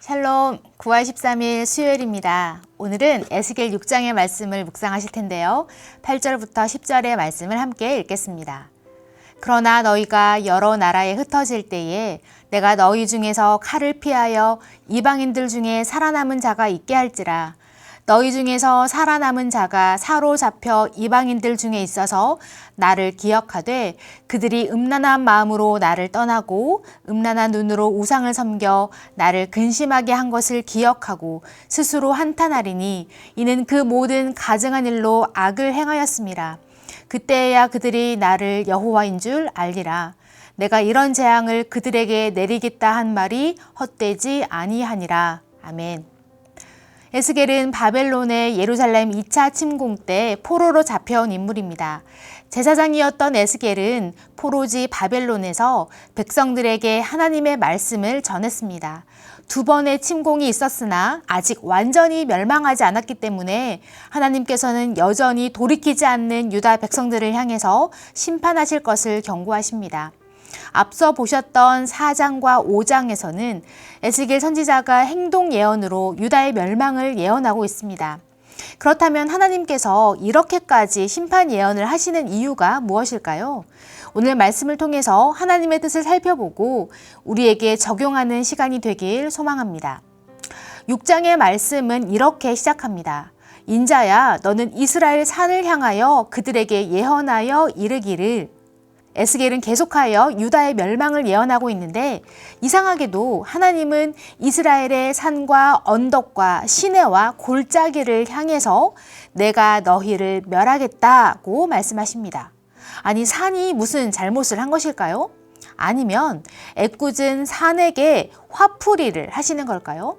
샬롬, 9월 13일 수요일입니다. 오늘은 에스겔 6장의 말씀을 묵상하실 텐데요. 8절부터 10절의 말씀을 함께 읽겠습니다. 그러나 너희가 여러 나라에 흩어질 때에 내가 너희 중에서 칼을 피하여 이방인들 중에 살아남은 자가 있게 할지라. 너희 중에서 살아남은 자가 사로잡혀 이방인들 중에 있어서 나를 기억하되 그들이 음란한 마음으로 나를 떠나고 음란한 눈으로 우상을 섬겨 나를 근심하게 한 것을 기억하고 스스로 한탄하리니 이는 그 모든 가증한 일로 악을 행하였음이라. 그때야 그들이 나를 여호와인 줄 알리라. 내가 이런 재앙을 그들에게 내리겠다 한 말이 헛되지 아니하니라. 아멘. 에스겔은 바벨론의 예루살렘 2차 침공 때 포로로 잡혀온 인물입니다. 제사장이었던 에스겔은 포로지 바벨론에서 백성들에게 하나님의 말씀을 전했습니다. 두 번의 침공이 있었으나 아직 완전히 멸망하지 않았기 때문에 하나님께서는 여전히 돌이키지 않는 유다 백성들을 향해서 심판하실 것을 경고하십니다. 앞서 보셨던 4장과 5장에서는 에스겔 선지자가 행동 예언으로 유다의 멸망을 예언하고 있습니다. 그렇다면 하나님께서 이렇게까지 심판 예언을 하시는 이유가 무엇일까요? 오늘 말씀을 통해서 하나님의 뜻을 살펴보고 우리에게 적용하는 시간이 되길 소망합니다. 6장의 말씀은 이렇게 시작합니다. 인자야, 너는 이스라엘 산을 향하여 그들에게 예언하여 이르기를. 에스겔은 계속하여 유다의 멸망을 예언하고 있는데 이상하게도 하나님은 이스라엘의 산과 언덕과 시내와 골짜기를 향해서 내가 너희를 멸하겠다고 말씀하십니다. 아니, 산이 무슨 잘못을 한 것일까요? 아니면 애꿎은 산에게 화풀이를 하시는 걸까요?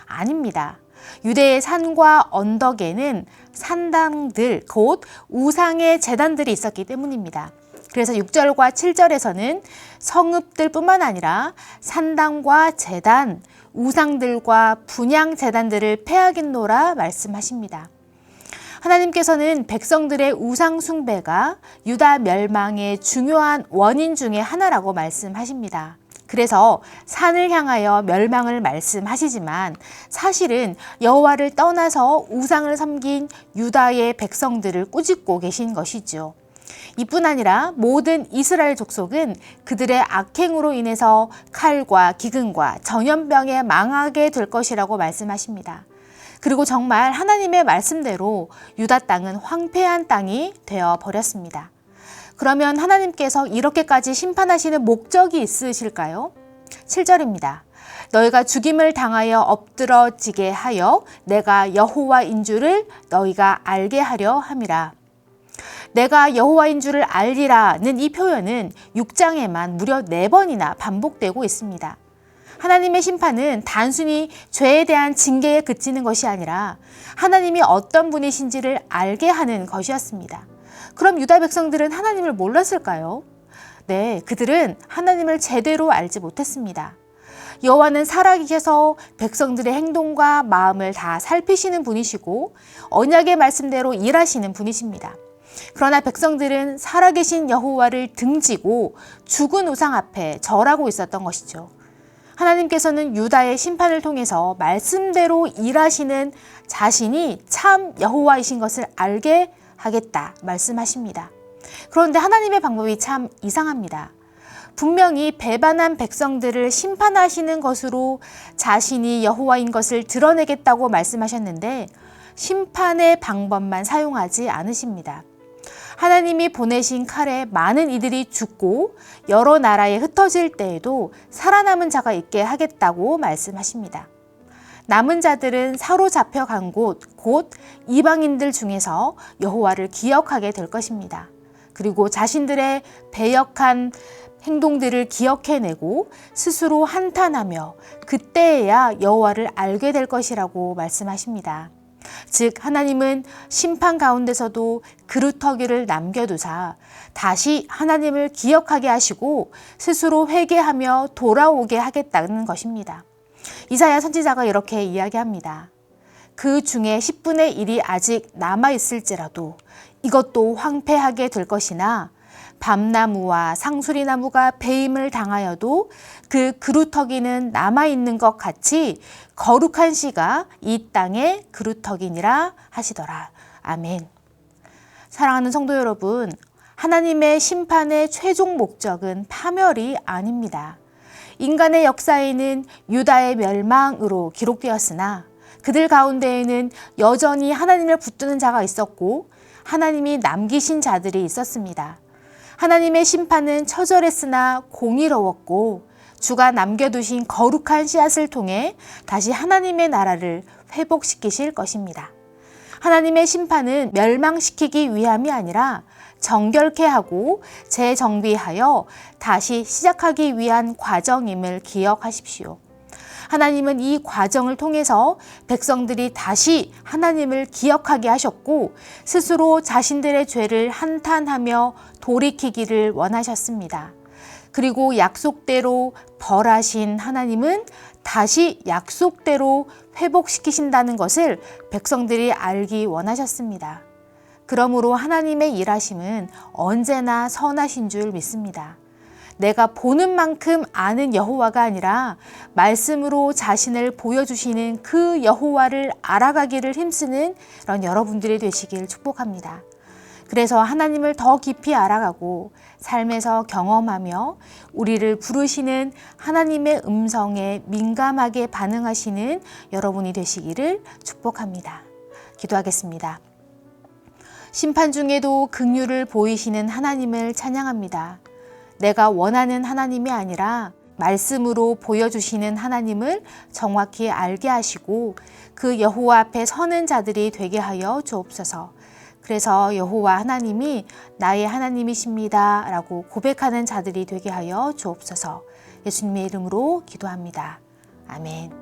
아닙니다. 유대의 산과 언덕에는 산당들, 곧 우상의 제단들이 있었기 때문입니다. 그래서 6절과 7절에서는 성읍들 뿐만 아니라 산당과 제단, 우상들과 분향 제단들을 패하겠노라 말씀하십니다. 하나님께서는 백성들의 우상 숭배가 유다 멸망의 중요한 원인 중에 하나라고 말씀하십니다. 그래서 산을 향하여 멸망을 말씀하시지만 사실은 여호와를 떠나서 우상을 섬긴 유다의 백성들을 꾸짖고 계신 것이죠. 이뿐 아니라 모든 이스라엘 족속은 그들의 악행으로 인해서 칼과 기근과 전염병에 망하게 될 것이라고 말씀하십니다. 그리고 정말 하나님의 말씀대로 유다 땅은 황폐한 땅이 되어 버렸습니다. 그러면 하나님께서 이렇게까지 심판하시는 목적이 있으실까요? 7절입니다. 너희가 죽임을 당하여 엎드러지게 하여 내가 여호와인 줄을 너희가 알게 하려 함이라. 내가 여호와인 줄을 알리라는 이 표현은 6장에만 무려 4번이나 반복되고 있습니다. 하나님의 심판은 단순히 죄에 대한 징계에 그치는 것이 아니라 하나님이 어떤 분이신지를 알게 하는 것이었습니다. 그럼 유다 백성들은 하나님을 몰랐을까요? 네, 그들은 하나님을 제대로 알지 못했습니다. 여호와는 살아계셔서 백성들의 행동과 마음을 다 살피시는 분이시고 언약의 말씀대로 일하시는 분이십니다. 그러나 백성들은 살아계신 여호와를 등지고 죽은 우상 앞에 절하고 있었던 것이죠. 하나님께서는 유다의 심판을 통해서 말씀대로 일하시는 자신이 참 여호와이신 것을 알게 하겠다 말씀하십니다. 그런데 하나님의 방법이 참 이상합니다. 분명히 배반한 백성들을 심판하시는 것으로 자신이 여호와인 것을 드러내겠다고 말씀하셨는데 심판의 방법만 사용하지 않으십니다. 하나님이 보내신 칼에 많은 이들이 죽고 여러 나라에 흩어질 때에도 살아남은 자가 있게 하겠다고 말씀하십니다. 남은 자들은 사로잡혀 간 곳, 곧 이방인들 중에서 여호와를 기억하게 될 것입니다. 그리고 자신들의 배역한 행동들을 기억해내고 스스로 한탄하며 그때에야 여호와를 알게 될 것이라고 말씀하십니다. 즉 하나님은 심판 가운데서도 그루터기를 남겨두사 다시 하나님을 기억하게 하시고 스스로 회개하며 돌아오게 하겠다는 것입니다. 이사야 선지자가 이렇게 이야기합니다. 그 중에 10분의 1이 아직 남아있을지라도 이것도 황폐하게 될 것이나 밤나무와 상수리나무가 배임을 당하여도 그 그루터기는 남아있는 것 같이 거룩한 씨가 이 땅의 그루터기니라 하시더라. 아멘. 사랑하는 성도 여러분, 하나님의 심판의 최종 목적은 파멸이 아닙니다. 인간의 역사에는 유다의 멸망으로 기록되었으나 그들 가운데에는 여전히 하나님을 붙드는 자가 있었고 하나님이 남기신 자들이 있었습니다. 하나님의 심판은 처절했으나 공의로웠고 주가 남겨두신 거룩한 씨앗을 통해 다시 하나님의 나라를 회복시키실 것입니다. 하나님의 심판은 멸망시키기 위함이 아니라 정결케 하고 재정비하여 다시 시작하기 위한 과정임을 기억하십시오. 하나님은 이 과정을 통해서 백성들이 다시 하나님을 기억하게 하셨고 스스로 자신들의 죄를 한탄하며 돌이키기를 원하셨습니다. 그리고 약속대로 벌하신 하나님은 다시 약속대로 회복시키신다는 것을 백성들이 알기 원하셨습니다. 그러므로 하나님의 일하심은 언제나 선하신 줄 믿습니다. 내가 보는 만큼 아는 여호와가 아니라 말씀으로 자신을 보여주시는 그 여호와를 알아가기를 힘쓰는 그런 여러분들이 되시길 축복합니다. 그래서 하나님을 더 깊이 알아가고 삶에서 경험하며 우리를 부르시는 하나님의 음성에 민감하게 반응하시는 여러분이 되시기를 축복합니다. 기도하겠습니다. 심판 중에도 긍휼을 보이시는 하나님을 찬양합니다. 내가 원하는 하나님이 아니라 말씀으로 보여주시는 하나님을 정확히 알게 하시고 그 여호와 앞에 서는 자들이 되게 하여 주옵소서. 그래서 여호와 하나님이 나의 하나님이십니다 라고 고백하는 자들이 되게 하여 주옵소서. 예수님의 이름으로 기도합니다. 아멘.